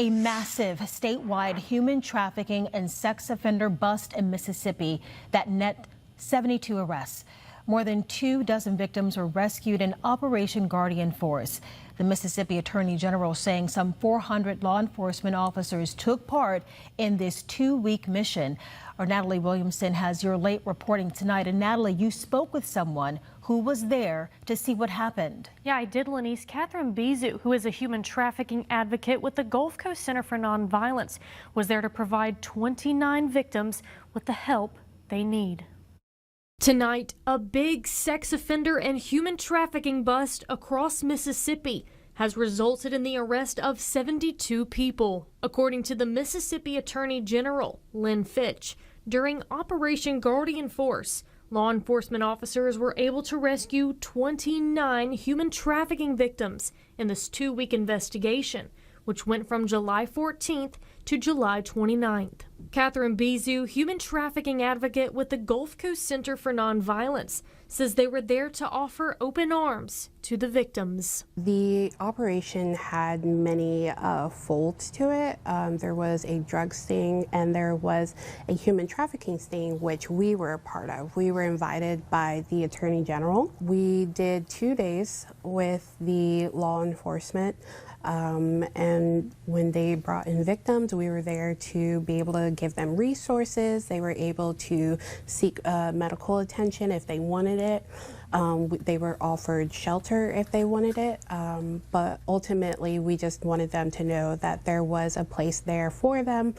A massive statewide human trafficking and sex offender bust in Mississippi that net 72 arrests. More than 24 victims were rescued in Operation Guardian Force. The Mississippi Attorney General saying some 400 law enforcement officers took part in this 2-week mission. Our Natalie Williamson has your late reporting tonight. And Natalie, you spoke with someone who was there to see what happened. Yeah, I did, Lenise. Catherine Bizu, who is a human trafficking advocate with the Gulf Coast Center for Nonviolence, was there to provide 29 victims with the help they need. Tonight, a big sex offender and human trafficking bust across Mississippi has resulted in the arrest of 72 people, according to the Mississippi Attorney General, Lynn Fitch. During Operation Guardian Force, law enforcement officers were able to rescue 29 human trafficking victims in this 2-week investigation, which went from July 14th to July 29th. Catherine Bizu, human trafficking advocate with the Gulf Coast Center for Nonviolence, says they were there to offer open arms to the victims. The operation had many folds to it. There was a drug sting and there was a human trafficking sting, which we were a part of. We were invited by the Attorney General. We did 2 days with the law enforcement. And when they brought in victims, we were there to be able to give them resources. They were able to seek medical attention if they wanted it. They were offered shelter if they wanted it. But ultimately, we just wanted them to know that there was a place there for them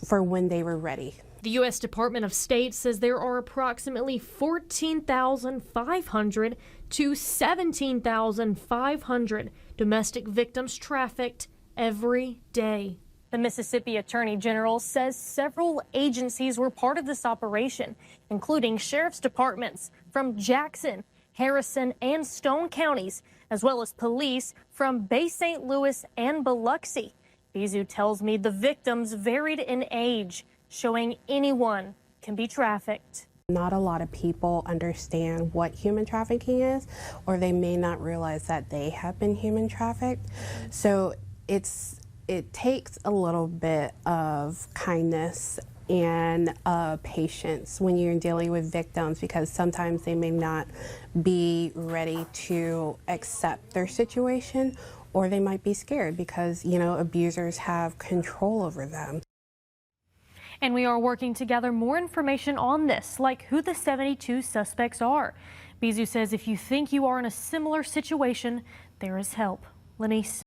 for when they were ready. The U.S. Department of State says there are approximately 14,500 to 17,500 domestic victims trafficked every day. The Mississippi Attorney General says several agencies were part of this operation, including sheriff's departments from Jackson, Harrison, and Stone counties, as well as police from Bay St. Louis and Biloxi. Bizu tells me the victims varied in age, showing anyone can be trafficked. Not a lot of people understand what human trafficking is, or they may not realize that they have been human trafficked. So it takes a little bit of kindness and patience when you're dealing with victims, because sometimes they may not be ready to accept their situation, or they might be scared because, you know, abusers have control over them. And we are working to gather more information on this, like who the 72 suspects are. Bizu says if you think you are in a similar situation, there is help. Lenise.